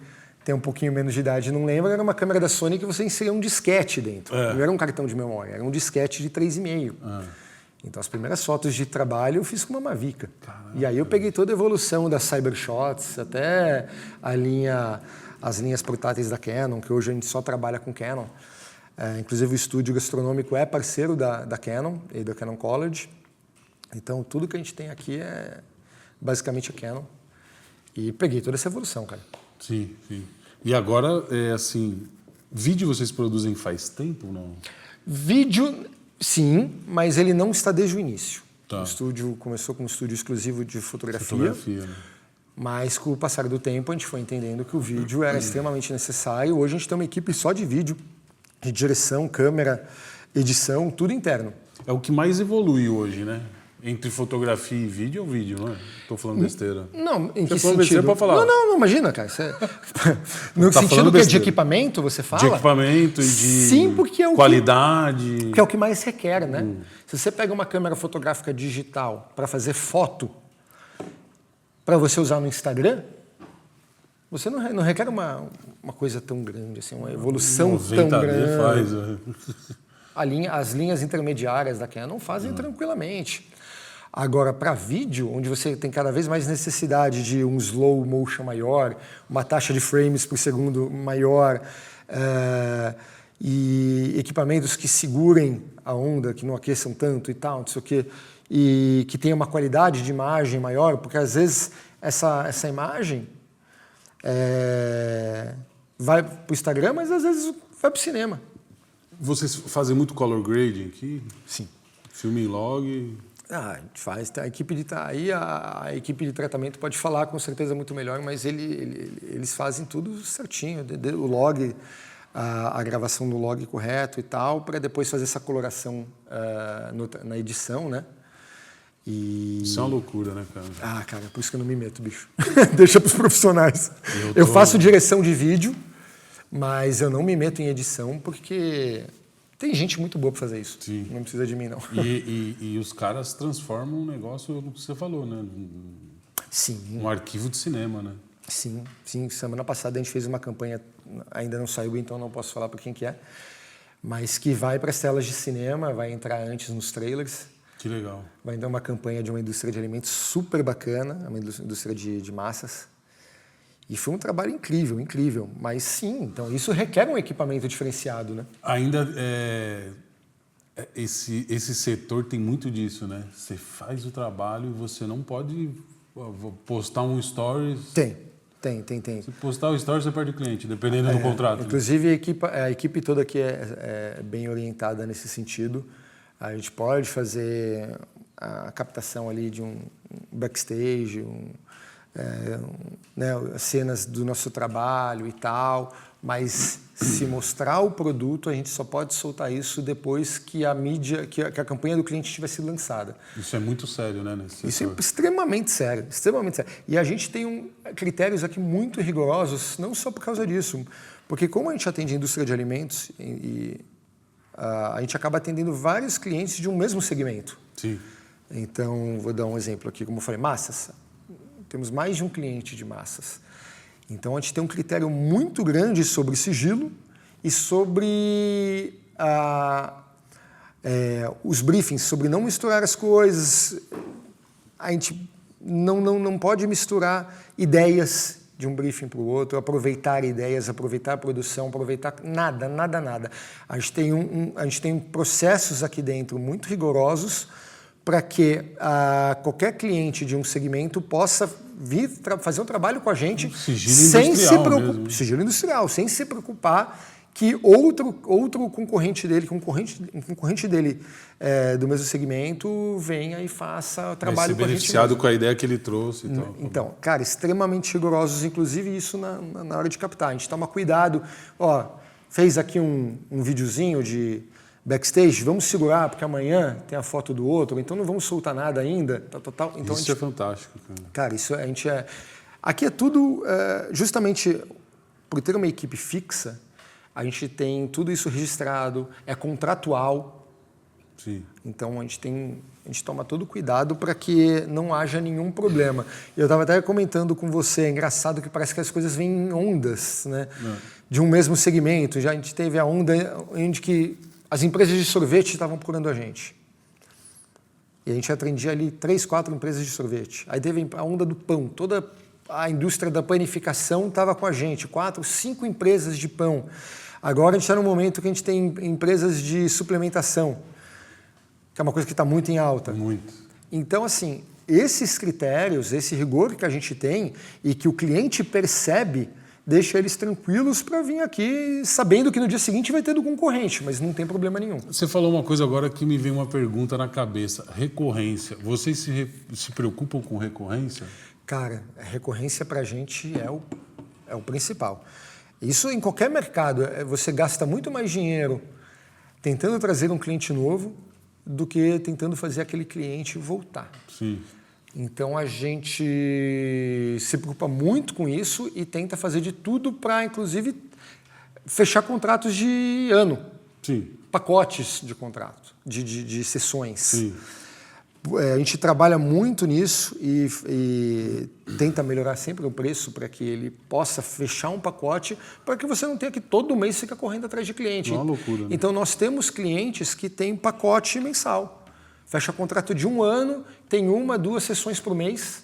tem um pouquinho menos de idade, não lembra, era uma câmera da Sony que você inseria um disquete dentro. Não era um cartão de memória, era um disquete de 3,5. Então as primeiras fotos de trabalho eu fiz com uma Mavica. Caraca. E aí eu peguei toda a evolução das Cybershots, até as linhas portáteis da Canon, que hoje a gente só trabalha com Canon. Inclusive o estúdio gastronômico é parceiro da Canon e da Canon College. Então tudo que a gente tem aqui é basicamente a Canon. E peguei toda essa evolução, cara. Sim, sim. E agora, assim, vídeo vocês produzem faz tempo ou não? Vídeo, sim, mas ele não está desde o início. Tá. O estúdio começou com um estúdio exclusivo de fotografia, né? Mas com o passar do tempo a gente foi entendendo que o vídeo era extremamente necessário. Hoje a gente tem uma equipe só de vídeo, de direção, câmera, edição, tudo interno. É o que mais evolui hoje, né? Entre fotografia e vídeo é o vídeo, não é? Estou falando besteira. Não, em que sentido? sentido? Pode falar. Não, imagina, cara. No sentido que é de equipamento, você fala? De equipamento e de Sim, porque é qualidade. Que é o que mais requer, né? Se você pega uma câmera fotográfica digital para fazer foto, para você usar no Instagram, você não requer uma coisa tão grande, assim, uma evolução tão grande. Faz, As linhas intermediárias da Canon fazem tranquilamente. Agora, para vídeo, onde você tem cada vez mais necessidade de um slow motion maior, uma taxa de frames por segundo maior, e equipamentos que segurem a onda, que não aqueçam tanto e tal, não sei o quê, e que tenha uma qualidade de imagem maior, porque às vezes essa imagem vai para o Instagram, mas às vezes vai para o cinema. Vocês fazem muito color grading aqui? Sim. Filme em log? A gente faz. A equipe de tratamento pode falar com certeza muito melhor, mas eles fazem tudo certinho. O log, a gravação do log correto e tal, para depois fazer essa coloração na edição, né? Isso é uma loucura, né, cara? Cara, por isso que eu não me meto, bicho. Deixa para os profissionais. Eu faço direção de vídeo, mas eu não me meto em edição porque tem gente muito boa para fazer isso. Sim. Não precisa de mim, não. E os caras transformam um negócio no que você falou, né? Sim. Um arquivo de cinema, né? Sim, sim. Semana passada a gente fez uma campanha, ainda não saiu, então não posso falar para quem que é, mas que vai para as telas de cinema, vai entrar antes nos trailers. Que legal. Vai entrar uma campanha de uma indústria de alimentos super bacana, uma indústria de massas. E foi um trabalho incrível, incrível. Mas sim, então isso requer um equipamento diferenciado, né? Ainda esse setor tem muito disso, né? Você faz o trabalho e você não pode postar um stories. Tem. Se postar o stories, você perde o cliente, dependendo do contrato. Inclusive, a equipe toda aqui é bem orientada nesse sentido. A gente pode fazer a captação ali de um backstage, cenas do nosso trabalho e tal, mas se mostrar o produto, a gente só pode soltar isso depois que a mídia, que a campanha do cliente tiver sido lançada. Isso é muito sério, né? Isso é extremamente sério, extremamente sério. E a gente tem critérios aqui muito rigorosos, não só por causa disso, porque como a gente atende a indústria de alimentos a gente acaba atendendo vários clientes de um mesmo segmento. Sim. Então, vou dar um exemplo aqui, como eu falei, massas. Temos mais de um cliente de massas. Então, a gente tem um critério muito grande sobre sigilo e sobre os briefings, sobre não misturar as coisas. A gente não pode misturar ideias de um briefing para o outro, aproveitar ideias, aproveitar a produção, aproveitar nada. A gente tem processos aqui dentro muito rigorosos para que qualquer cliente de um segmento possa vir fazer um trabalho com a gente sigilo industrial, sem se preocupar que outro concorrente dele, do mesmo segmento, venha e faça trabalho com a gente. Beneficiado com a ideia que ele trouxe. Então, cara, extremamente rigorosos, inclusive isso na hora de captar. A gente toma cuidado. Fez aqui um videozinho de backstage, vamos segurar, porque amanhã tem a foto do outro, então não vamos soltar nada ainda. Então, isso é fantástico. Cara, aqui é tudo, justamente por ter uma equipe fixa, a gente tem tudo isso registrado, é contratual. Sim. Então a gente tem A gente toma todo cuidado para que não haja nenhum problema. Eu estava até comentando com você, é engraçado que parece que as coisas vêm em ondas, né? De um mesmo segmento. Já a gente teve a onda onde que as empresas de sorvete estavam procurando a gente. E a gente atendia ali 3, 4 empresas de sorvete. Aí teve a onda do pão. Toda a indústria da panificação estava com a gente. 4, 5 empresas de pão. Agora a gente está num momento que a gente tem empresas de suplementação, que é uma coisa que está muito em alta. Muito. Então, assim, esses critérios, esse rigor que a gente tem e que o cliente percebe, deixa eles tranquilos para vir aqui sabendo que no dia seguinte vai ter do concorrente, mas não tem problema nenhum. Você falou uma coisa agora que me veio uma pergunta na cabeça. Recorrência. Vocês se preocupam com recorrência? Cara, a recorrência para a gente é o principal. Isso em qualquer mercado. Você gasta muito mais dinheiro tentando trazer um cliente novo do que tentando fazer aquele cliente voltar. Sim. Então a gente se preocupa muito com isso e tenta fazer de tudo para, inclusive, fechar contratos de ano. Sim. Pacotes de contrato, de sessões. Sim. A gente trabalha muito nisso e tenta melhorar sempre o preço para que ele possa fechar um pacote para que você não tenha que todo mês ficar correndo atrás de cliente. É uma loucura, né? Então nós temos clientes que têm pacote mensal. Fecha contrato de 1 ano, tem 1, 2 sessões por mês.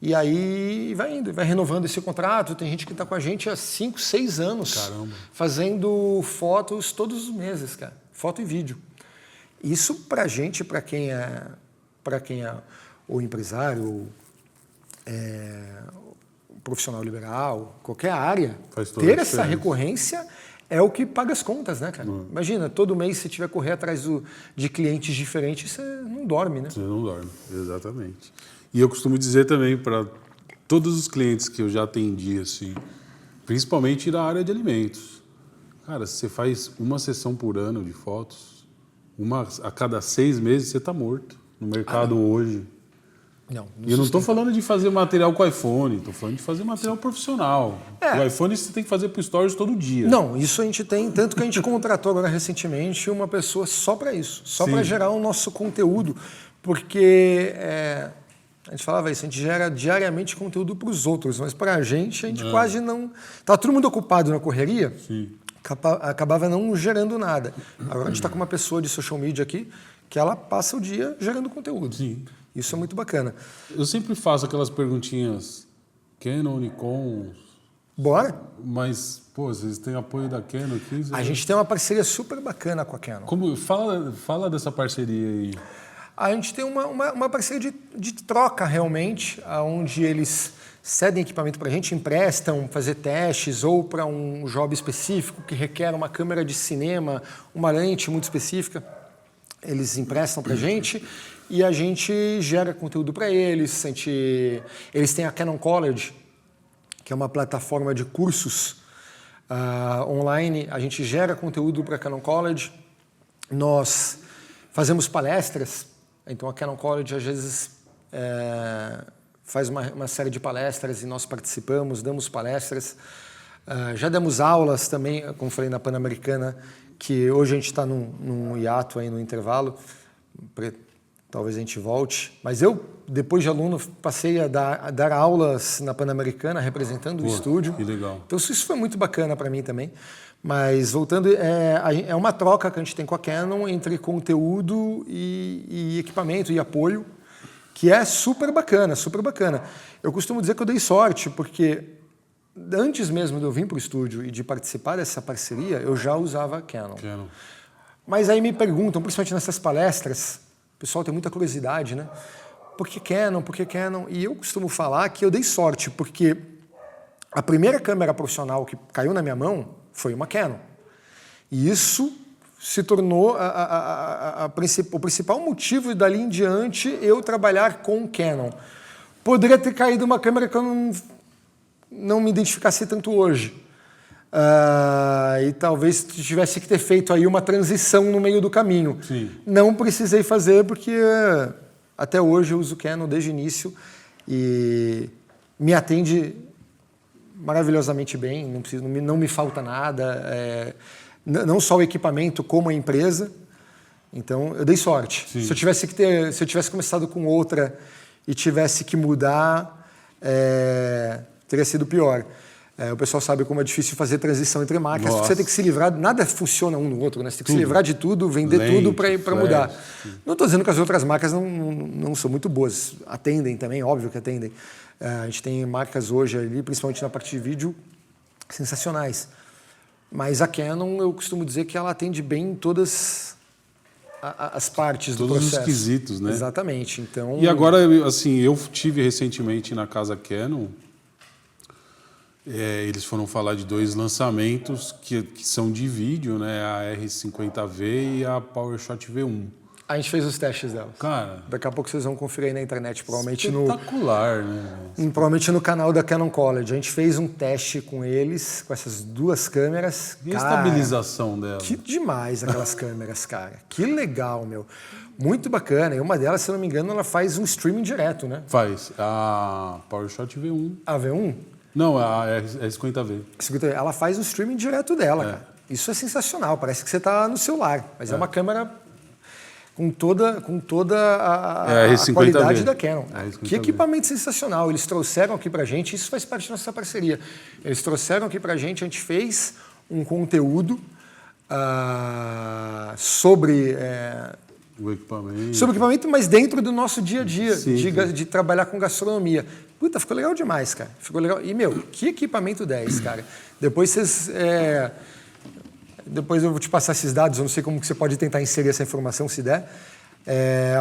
E aí vai indo, vai renovando esse contrato. Tem gente que está com a gente há 5, 6 anos. Caramba. Fazendo fotos todos os meses, cara. Foto e vídeo. Isso para a gente, para quem é o empresário, o profissional liberal, qualquer área, ter essa recorrência é o que paga as contas, né, cara? Imagina, todo mês se tiver correr atrás de clientes diferentes, você não dorme, né? Você não dorme, exatamente. E eu costumo dizer também para todos os clientes que eu já atendi, assim, principalmente da área de alimentos. Cara, se você faz uma sessão por ano de fotos, uma a cada 6 meses, você está morto no mercado hoje. Não, e eu não estou falando de fazer material com iPhone, estou falando de fazer material profissional. O iPhone você tem que fazer para o Stories todo dia. Não, isso a gente tem, tanto que a gente contratou agora recentemente uma pessoa só para isso, só para gerar o nosso conteúdo, porque a gente falava isso, a gente gera diariamente conteúdo para os outros, mas para a gente quase não... Está todo mundo ocupado na correria, acabava não gerando nada. Agora a gente está com uma pessoa de social media aqui que ela passa o dia gerando conteúdo. Sim. Isso é muito bacana. Eu sempre faço aquelas perguntinhas Canon, Nikon... Bora? Mas, pô, vocês têm apoio da Canon aqui? A gente tem uma parceria super bacana com a Canon. Fala dessa parceria aí. A gente tem uma parceria de troca, realmente, onde eles cedem equipamento para a gente, emprestam, fazer testes, ou para um job específico que requer uma câmera de cinema, uma lente muito específica. Eles emprestam para a gente e a gente gera conteúdo para eles. Eles têm a Canon College, que é uma plataforma de cursos online. A gente gera conteúdo para a Canon College. Nós fazemos palestras. Então, a Canon College, às vezes, faz uma série de palestras e nós participamos, damos palestras. Já demos aulas também, como falei, na Pan-Americana, que hoje a gente está num hiato aí no intervalo, talvez a gente volte. Mas eu, depois de aluno, passei a dar aulas na Pan-Americana, representando o estúdio. Que legal. Então isso foi muito bacana para mim também. Mas voltando, é uma troca que a gente tem com a Canon entre conteúdo e equipamento e apoio, que é super bacana, super bacana. Eu costumo dizer que eu dei sorte, porque antes mesmo de eu vir para o estúdio e de participar dessa parceria, eu já usava a Canon. Mas aí me perguntam, principalmente nessas palestras, o pessoal tem muita curiosidade, né? Por que Canon? Por que Canon? E eu costumo falar que eu dei sorte, porque a primeira câmera profissional que caiu na minha mão foi uma Canon. E isso se tornou o principal motivo dali em diante eu trabalhar com Canon. Poderia ter caído uma câmera que eu não me identificasse tanto hoje. E talvez tivesse que ter feito aí uma transição no meio do caminho. Sim. Não precisei fazer porque até hoje eu uso Canon desde o início e me atende maravilhosamente bem, não me falta nada, não só o equipamento como a empresa. Então, eu dei sorte. Sim. Se eu tivesse começado com outra e tivesse que mudar, teria sido pior. O pessoal sabe como é difícil fazer transição entre marcas. Nossa. Você tem que se livrar, nada funciona um no outro, né? Você tem que se livrar de tudo, vender Lente, tudo para mudar. flash. Não estou dizendo que as outras marcas não são muito boas. Atendem também, óbvio que atendem. A gente tem marcas hoje ali, principalmente na parte de vídeo, sensacionais. Mas a Canon, eu costumo dizer que ela atende bem em todas as partes do processo. Todos os quesitos, né? Exatamente. Então, E agora, assim, eu tive recentemente na casa Canon, eles foram falar de 2 lançamentos que são de vídeo, né? A R50V e a PowerShot V1. a gente fez os testes delas. Cara, Daqui a pouco vocês vão conferir aí na internet, provavelmente espetacular, né? provavelmente no canal da Canon College. A gente fez um teste com eles, com essas 2 câmeras. E a Cara, estabilização dela? que demais aquelas câmeras, cara. Que legal, meu. Muito bacana. E uma delas, se eu não me engano, ela faz um streaming direto, né? Faz. A PowerShot V1. A V1, Não, a R50V. ela faz um streaming direto dela, cara. Isso é sensacional. Parece que você está no celular. Mas é uma câmera com toda a R50V. qualidade da Canon. R50V. Que equipamento sensacional. Eles trouxeram aqui pra gente, isso faz parte da nossa parceria. Eles trouxeram aqui pra gente, a gente fez um conteúdo sobre O equipamento. o equipamento, mas dentro do nosso dia a dia, Sim, de trabalhar com gastronomia. Puta, ficou legal demais, cara. Ficou legal. E, meu, que equipamento 10, cara. Depois eu vou te passar esses dados, eu não sei como que você pode tentar inserir essa informação, se der.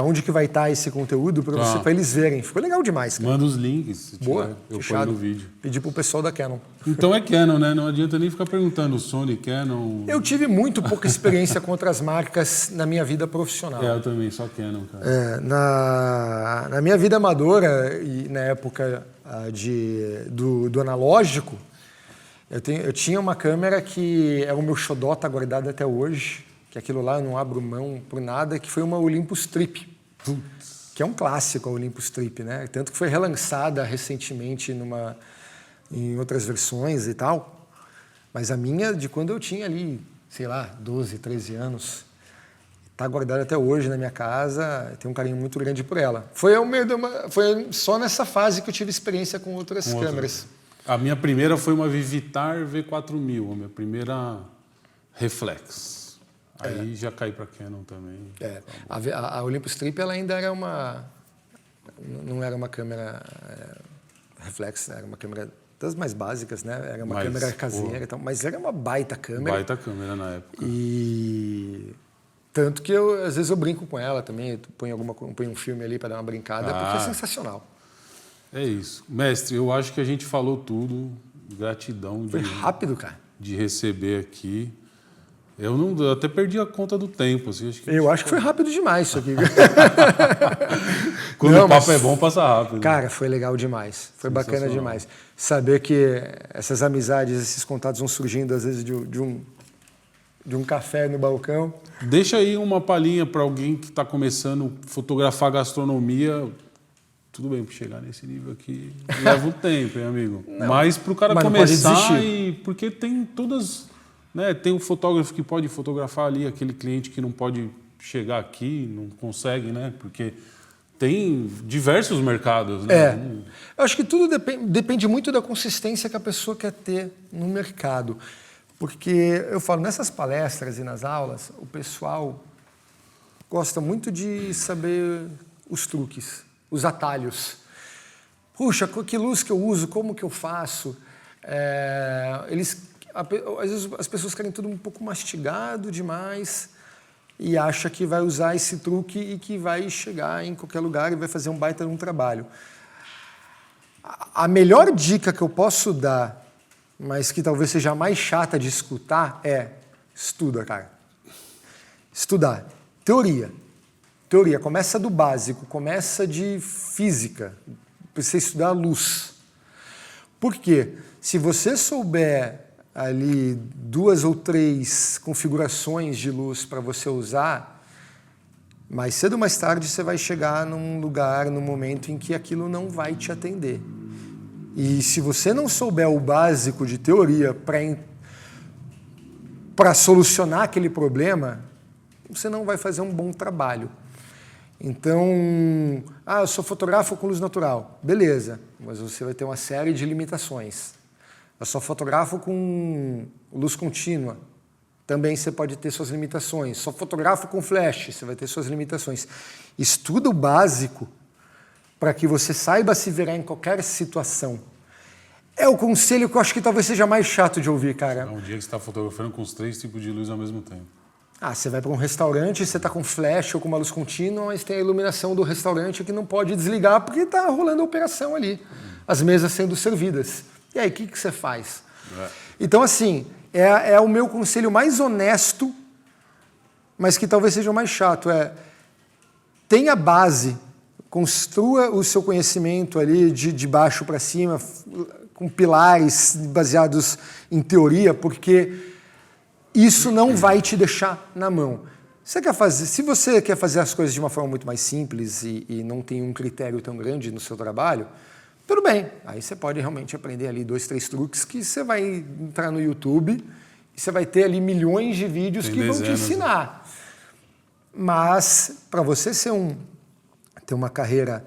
Onde que vai estar esse conteúdo para eles verem. Ficou legal demais, cara. Manda os links, se Boa, tiver, eu fechado. ponho no vídeo. Pedi pro pessoal da Canon. Então é Canon, né? Não adianta nem ficar perguntando Sony, Canon... Eu tive muito pouca experiência com outras marcas na minha vida profissional. Eu também, só Canon, cara. Na minha vida amadora e na época do analógico, eu tinha uma câmera que é o meu xodó, tá guardado até hoje, que aquilo lá eu não abro mão por nada, que foi uma Olympus Trip, que é um clássico, a Olympus Trip, né? Tanto que foi relançada recentemente em outras versões e tal, mas a minha, de quando eu tinha ali, sei lá, 12, 13 anos, está guardada até hoje na minha casa, tenho um carinho muito grande por ela. Foi só nessa fase que eu tive experiência com outras câmeras. A minha primeira foi uma Vivitar V4000, a minha primeira reflex. Aí já caí para Canon também. A Olympus Trip ela ainda era não era uma câmera reflex, era uma câmera das mais básicas, né? Era uma câmera caseira, então, mas era uma baita câmera. Baita câmera na época. E tanto que às vezes eu brinco com ela também, ponho um filme ali para dar uma brincada, porque é sensacional. É isso. Mestre, eu acho que a gente falou tudo. Gratidão Foi rápido, cara. De receber aqui. Eu até perdi a conta do tempo. Assim, acho que foi rápido demais isso aqui. Quando o papo é bom, passa rápido. Cara, foi legal demais. Foi bacana demais. Saber que essas amizades, esses contatos vão surgindo às vezes de um café no balcão. Deixa aí uma palhinha para alguém que está começando a fotografar gastronomia. Tudo bem, para chegar nesse nível aqui leva um tempo, hein, amigo? Mas para o cara começar, porque tem todas... Né, tem um fotógrafo que pode fotografar ali, aquele cliente que não pode chegar aqui, não consegue, né? Porque tem diversos mercados. Né? Eu acho que tudo depende muito da consistência que a pessoa quer ter no mercado. Porque eu falo, nessas palestras e nas aulas, o pessoal gosta muito de saber os truques, os atalhos. Puxa, que luz que eu uso, como que eu faço? Às vezes as pessoas querem tudo um pouco mastigado demais e acha que vai usar esse truque e que vai chegar em qualquer lugar e vai fazer um baita de um trabalho. A melhor dica que eu posso dar, mas que talvez seja a mais chata de escutar, estuda, cara. Estudar. Teoria. Começa do básico, começa de física. Precisa estudar a luz. Por quê? Se você souber ali 2 ou 3 configurações de luz para você usar, mais cedo ou mais tarde você vai chegar num lugar, num momento em que aquilo não vai te atender. E se você não souber o básico de teoria para solucionar aquele problema, você não vai fazer um bom trabalho. Então, eu sou fotógrafo com luz natural. Beleza, mas você vai ter uma série de limitações. Eu sou fotógrafo com luz contínua. Também você pode ter suas limitações. Só fotografo com flash, você vai ter suas limitações. Estuda o básico para que você saiba se virar em qualquer situação. É o conselho que eu acho que talvez seja mais chato de ouvir, cara. É um dia que você está fotografando com os 3 tipos de luz ao mesmo tempo. Você vai para um restaurante, você está com flash ou com uma luz contínua, mas tem a iluminação do restaurante que não pode desligar porque está rolando a operação ali. As mesas sendo servidas. E aí, o que você faz? Então, assim, é o meu conselho mais honesto, mas que talvez seja o mais chato. Tenha base, construa o seu conhecimento ali de baixo para cima, com pilares baseados em teoria, porque isso não vai te deixar na mão. Se você quer fazer as coisas de uma forma muito mais simples e não tem um critério tão grande no seu trabalho, tudo bem. Aí você pode realmente aprender ali 2, 3 truques que você vai entrar no YouTube e você vai ter ali milhões de vídeos que vão te ensinar. Mas para você ter uma carreira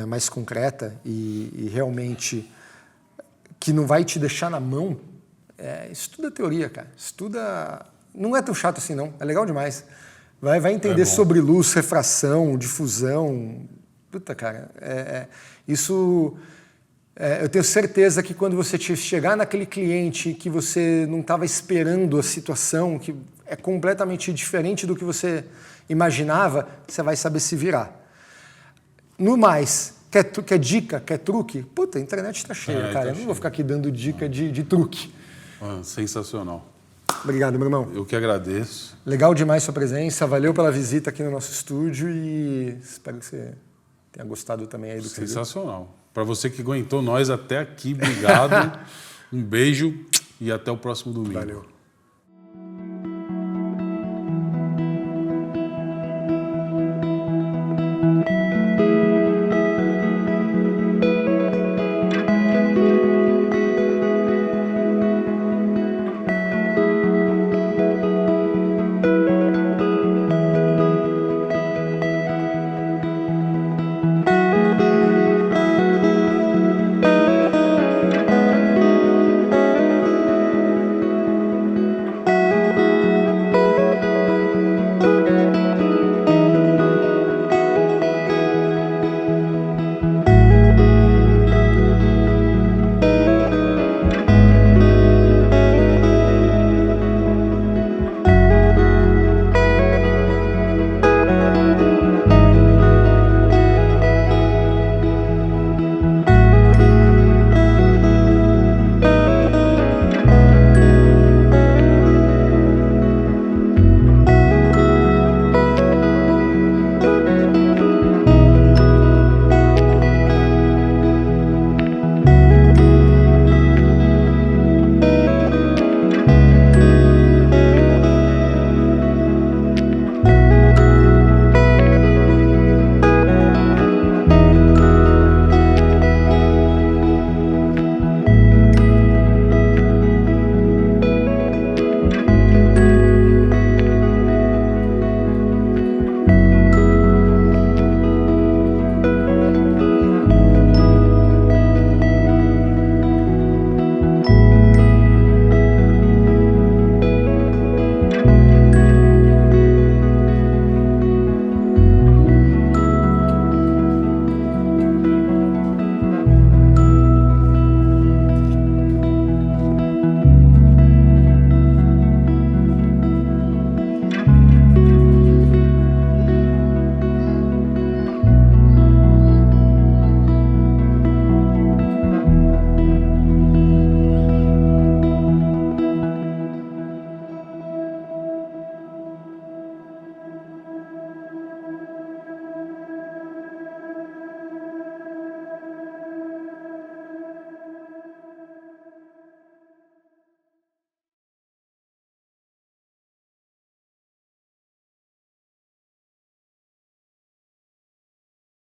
mais concreta e realmente que não vai te deixar na mão, estuda teoria, cara. Estuda... Não é tão chato assim, não. É legal demais. Vai entender sobre luz, refração, difusão. Puta, cara. Isso... eu tenho certeza que quando você chegar naquele cliente que você não estava esperando a situação, que é completamente diferente do que você imaginava, você vai saber se virar. No mais... Quer dica? Quer truque? Puta, a internet está cheia, cara. Eu não vou ficar aqui dando dica de truque. Sensacional. Obrigado, meu irmão. Eu que agradeço. Legal demais sua presença. Valeu pela visita aqui no nosso estúdio e espero que você tenha gostado também aí do que você viu. Sensacional. Para você que aguentou nós até aqui, obrigado. Um beijo e até o próximo domingo. Valeu.